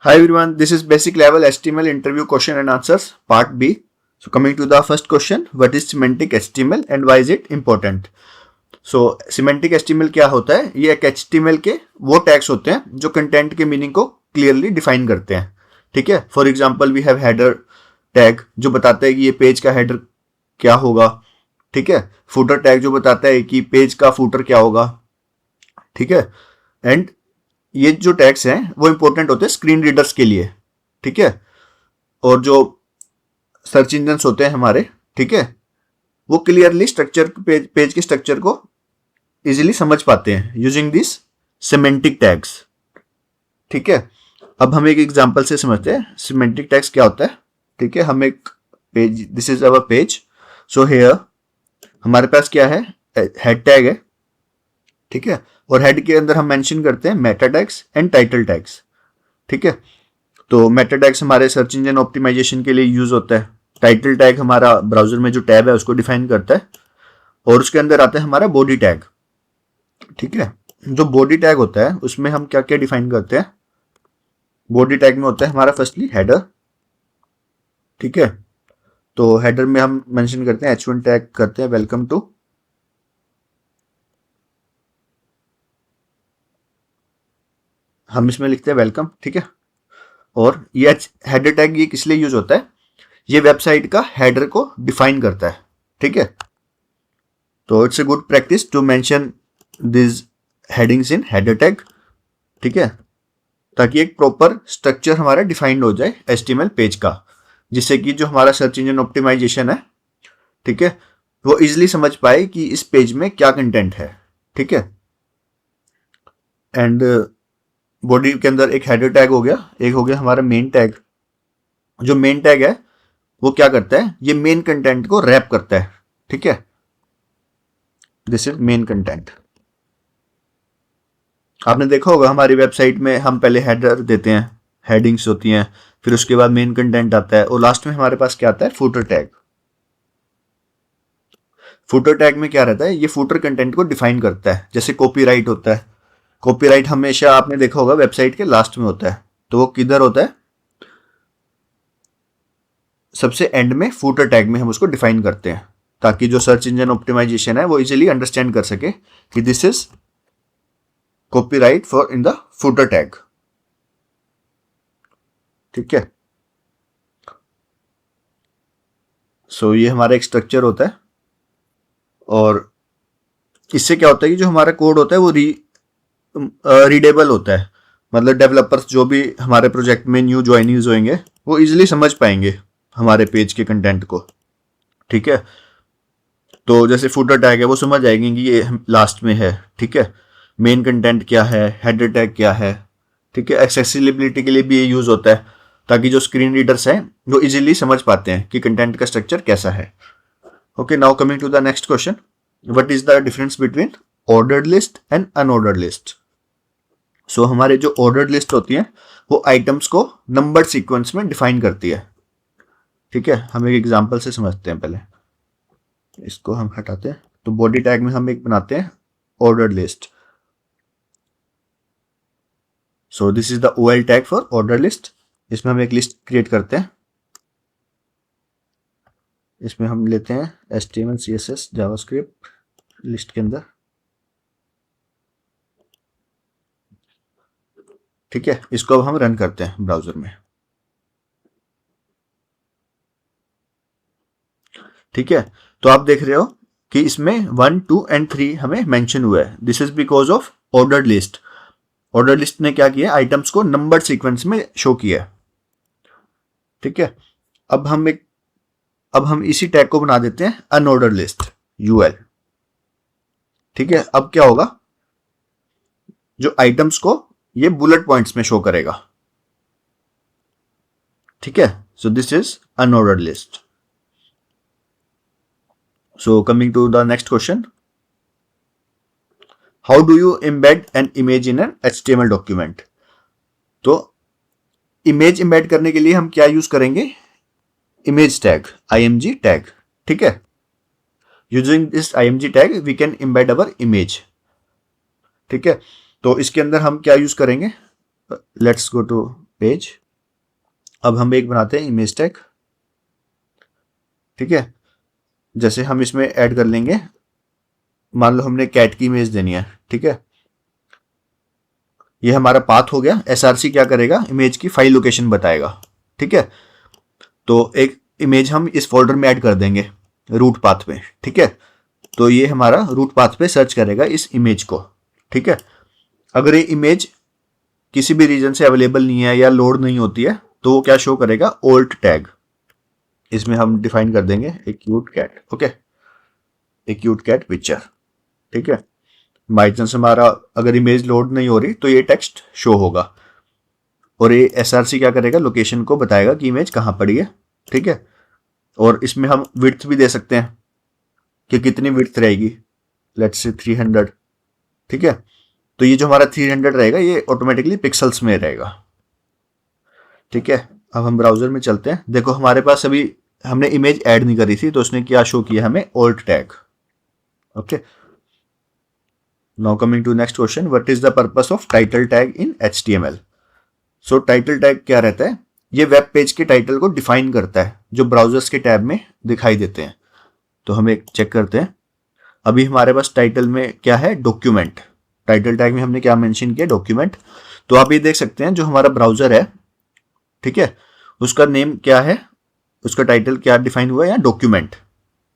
Hi everyone, this is basic level HTML interview question and answers part B. So coming to the first question, what is semantic HTML and why is it important? So semantic HTML क्या होता है? ये एक HTML के वो tags होते हैं जो कंटेंट के मीनिंग को क्लियरली डिफाइन करते हैं. ठीक है. For example we have header tag जो बताता है कि ये पेज का हेडर क्या होगा. ठीक है. फुटर टैग जो बताता है कि पेज का फुटर क्या होगा. ठीक है. एंड ये जो टैग्स हैं वो इंपॉर्टेंट होते हैं स्क्रीन रीडर्स के लिए. ठीक है. और जो सर्च इंजन होते हैं हमारे, ठीक है, वो क्लियरली स्ट्रक्चर पेज के स्ट्रक्चर को इजीली समझ पाते हैं यूजिंग दिस सिमेंटिक टैग्स. ठीक है. अब हम एक एग्जांपल से समझते हैं सिमेंटिक टैग्स क्या होता है. ठीक है. हम एक page, this is our page. So here हमारे पास क्या है, हेड टैग है. ठीक है. और हेड के अंदर हम मेंशन करते हैं Meta tags and title tags. ठीक है. तो मेटा टैग्स हमारे सर्च इंजन ऑप्टिमाइजेशन के लिए यूज होता है. टाइटल टैग हमारा ब्राउजर में जो टैब है उसको डिफाइन करता है. और उसके अंदर आता है हमारा बॉडी टैग. ठीक है. जो बॉडी टैग होता है उसमें हम क्या क्या डिफाइन करते हैं. बॉडी टैग में होता है हमारा फर्स्टली हेडर. ठीक है. तो हेडर में हम मेंशन करते हैं h1 टैग करते हैं वेलकम टू. हम इसमें लिखते हैं वेलकम. ठीक है. और ये हेडर टैग ये किस लिए यूज होता है, ये वेबसाइट का हेडर को डिफाइन करता है. ठीक है. तो it's a good practice to mention this headings in header tag. ठीक है. ताकि एक प्रॉपर स्ट्रक्चर हमारा डिफाइंड हो जाए HTML पेज का, जिससे कि जो हमारा सर्च इंजन ऑप्टिमाइजेशन है, ठीक है, वो इजिली समझ पाए कि इस पेज में क्या कंटेंट है. ठीक है. एंड बॉडी के अंदर एक हेडर टैग हो गया, एक हो गया हमारा मेन टैग. जो मेन टैग है वो क्या करता है, ये मेन कंटेंट को रैप करता है. ठीक है. This is main content. आपने देखा होगा हमारी वेबसाइट में हम पहले हेडर देते हैं, हेडिंग्स होती हैं, फिर उसके बाद मेन कंटेंट आता है और लास्ट में हमारे पास क्या आता है, फुटर टैग. फुटर टैग में क्या रहता है, ये फुटर कंटेंट को डिफाइन करता है. जैसे कॉपीराइट होता है. कॉपीराइट हमेशा आपने देखा होगा वेबसाइट के लास्ट में होता है. तो वो किधर होता है, सबसे एंड में फुटर टैग में हम उसको डिफाइन करते हैं, ताकि जो सर्च इंजन ऑप्टिमाइजेशन है वो इजीली अंडरस्टैंड कर सके कि this is copyright for in the footer tag. ठीक है. सो ये हमारा एक स्ट्रक्चर होता है. और इससे क्या होता है कि जो हमारा कोड होता है वो रीडेबल होता है. मतलब डेवलपर्स जो भी हमारे प्रोजेक्ट में न्यू ज्वाइनीज होंगे वो इजीली समझ पाएंगे हमारे पेज के कंटेंट को. ठीक है. तो जैसे फुटर टैग है वो समझ आएंगे कि ये लास्ट में है. ठीक है. मेन कंटेंट क्या है, हेडर टैग क्या है. ठीक है. एक्सेसिबिलिटी के लिए भी ये यूज होता है, ताकि जो स्क्रीन रीडर्स हैं वो इजीली समझ पाते हैं कि कंटेंट का स्ट्रक्चर कैसा है. Okay, now coming to the next question, what is the difference between ordered list and unordered list. So हमारे जो ऑर्डर्ड लिस्ट होती है वो आइटम्स को नंबर्ड सीक्वेंस में डिफाइन करती है. ठीक है. हम एक एग्जांपल से समझते हैं. पहले इसको हम हटाते हैं. तो बॉडी टैग में हम एक बनाते हैं ordered list. So this is the OL tag for order list. इसमें हम एक लिस्ट क्रिएट करते हैं. इसमें हम लेते हैं HTML CSS जावास्क्रिप्ट लिस्ट के अंदर. ठीक है. इसको अब हम रन करते हैं ब्राउजर में. ठीक है. तो आप देख रहे हो कि इसमें 1, 2 एंड 3 हमें मेंशन हुआ है. This is because of ordered list. Order list ने क्या किया, आइटम्स को नंबर सीक्वेंस में शो किया. ठीक है. अब हम इसी टैग को बना देते हैं अनऑर्डर लिस्ट UL. ठीक है. अब क्या होगा, जो आइटम्स को ये बुलेट पॉइंट्स में शो करेगा. ठीक है. So this is unorder list. So coming to the next question, how do you embed an image in an HTML document. तो इमेज एम्बेड करने के लिए हम क्या यूज करेंगे, इमेज टैग, IMG टैग. ठीक है. Using this IMG tag we can embed our image. ठीक है. तो इसके अंदर हम क्या यूज करेंगे, लेट्स गो टू पेज। अब हम एक बनाते हैं इमेज टैग, ठीक है। जैसे हम इसमें ऐड कर लेंगे, मान लो हमने कैट की इमेज देनी है, ठीक है। ये हमारा पाथ हो गया। एसआरसी क्या करेगा, इमेज की फाइल लोकेशन बताएगा, ठीक है। तो एक इमेज हम इस फोल्डर में ऐड कर देंगे रूट पाथ में, ठीक है। तो ये हमारा रूट पाथ पे सर्च करेगा इस इमेज को, ठीक है। अगर ये इमेज किसी भी रीजन से अवेलेबल नहीं है या लोड नहीं होती है तो वो क्या शो करेगा, ओल्ट टैग। इसमें हम डिफाइन कर देंगे a cute cat, okay, a cute cat picture, ठीक है। बाई चांस हमारा अगर इमेज लोड नहीं हो रही तो ये टेक्स्ट शो होगा। और ये एसआरसी क्या करेगा, लोकेशन को बताएगा कि इमेज कहाँ पड़ी है, ठीक है। और इसमें हम विड्थ भी दे सकते हैं कि कितनी विड्थ रहेगी, लेट्स से 300, ठीक है। तो ये जो हमारा 300 रहेगा ये ऑटोमेटिकली पिक्सल्स में रहेगा, ठीक है। अब हम ब्राउजर में चलते हैं। देखो हमारे पास अभी हमने इमेज ऐड नहीं करी थी तो उसने क्या शो किया हमें, alt tag, okay. Now coming to next question, what is the purpose of title tag in HTML। सो टाइटल टैग क्या रहता है, ये वेब पेज के टाइटल को डिफाइन करता है जो ब्राउजर्स के टैब में दिखाई देते हैं। तो हम एक चेक करते हैं। अभी हमारे पास टाइटल में क्या है, डॉक्यूमेंट। टाइटल टैग में हमने क्या मेंशन किया, डॉक्यूमेंट। तो आप ये देख सकते हैं जो हमारा ब्राउजर है, ठीक है, उसका नेम क्या है, उसका टाइटल क्या डिफाइन हुआ है, या डॉक्यूमेंट,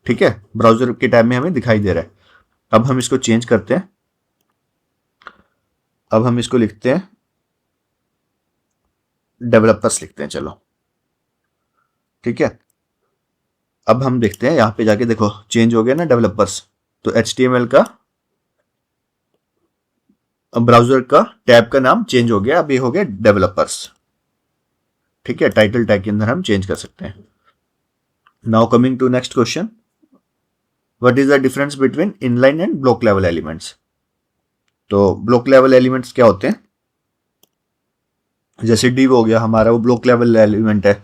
ठीक है। ब्राउजर के टैब में हमें दिखाई दे रहा है। अब हम इसको चेंज करते हैं। अब हम इसको लिखते हैं डेवलपर्स लिखते हैं, चलो, ठीक है। अब हम देखते हैं यहां पे जाके, देखो चेंज हो गया ना डेवलपर्स। तो HTML का ब्राउजर का टैब का नाम चेंज हो गया, अब ये हो गया डेवलपर्स, ठीक है। टाइटल टैग के अंदर हम चेंज कर सकते हैं। Now coming to next question, what is the difference between inline and block level elements. तो ब्लॉक लेवल एलिमेंट्स क्या होते हैं, जैसे div हो गया हमारा, वो ब्लॉक लेवल एलिमेंट है।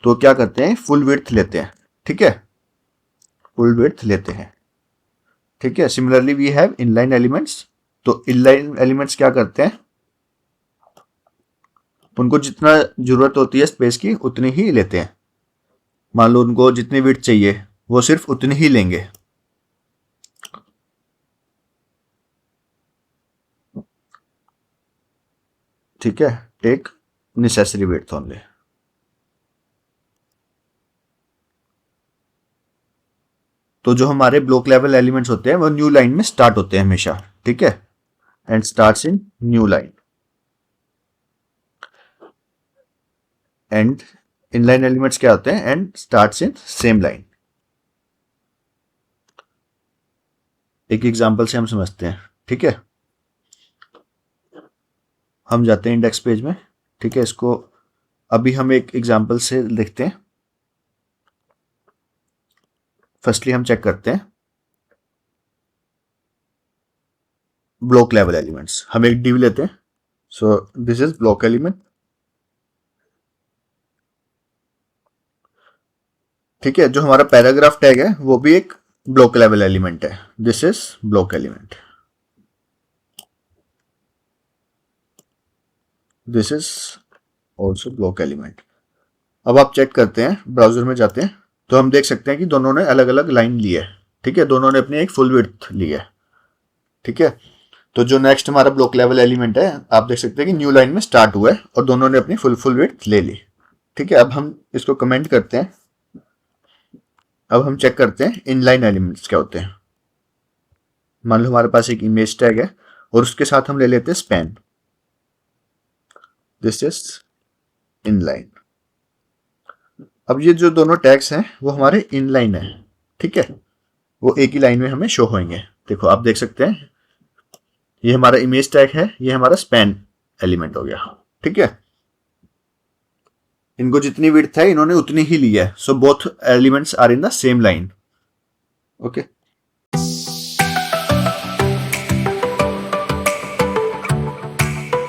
तो क्या करते हैं, फुल विड्थ लेते हैं, ठीक है, फुल विड्थ लेते हैं, ठीक है। Similarly we have inline elements. तो इनलाइन एलिमेंट्स क्या करते हैं, उनको जितना जरूरत होती है स्पेस की उतनी ही लेते हैं। मान लो उनको जितनी विड्थ चाहिए वो सिर्फ उतनी ही लेंगे, ठीक है। Take necessary width only. तो जो हमारे ब्लॉक लेवल एलिमेंट्स होते हैं वो न्यू लाइन में स्टार्ट होते हैं हमेशा, ठीक है, and starts in new line. And inline elements क्या होते हैं, and starts in same line. एक एग्जांपल से हम समझते हैं, ठीक है। हम जाते हैं इंडेक्स पेज में, ठीक है। इसको अभी हम एक एग्जांपल से देखते हैं। फर्स्टली हम चेक करते हैं ब्लॉक लेवल एलिमेंट्स। हम एक div लेते हैं। सो दिस इज ब्लॉक एलिमेंट, ठीक है। जो हमारा पैराग्राफ टैग है वो भी एक ब्लॉक लेवल एलिमेंट है। This is block element, this is also block element. अब आप चेक करते हैं, ब्राउजर में जाते हैं तो हम देख सकते हैं कि दोनों ने अलग अलग लाइन ली है, ठीक है। दोनों ने अपनी एक फुल विड्थ ली है, ठीक है। तो जो नेक्स्ट हमारा ब्लॉक लेवल एलिमेंट है, आप देख सकते हैं कि न्यू लाइन में स्टार्ट हुआ है और दोनों ने अपनी फुल विड्थ ले ली, ठीक है। अब हम इसको कमेंट करते हैं। अब हम चेक करते हैं इनलाइन एलिमेंट्स क्या होते हैं। मान लो हमारे पास एक इमेज टैग है और उसके साथ हम ले लेते हैं स्पैन। This is inline. अब ये जो दोनों टैग्स हैं वो हमारे इनलाइन है, ठीक है। वो एक ही लाइन में हमें शो होंगे। देखो आप देख सकते हैं ये हमारा इमेज टैग है, ये हमारा स्पैन एलिमेंट हो गया, ठीक है। इनको जितनी विड्थ है इन्होंने उतनी ही ली है। So both elements are in the same line, okay.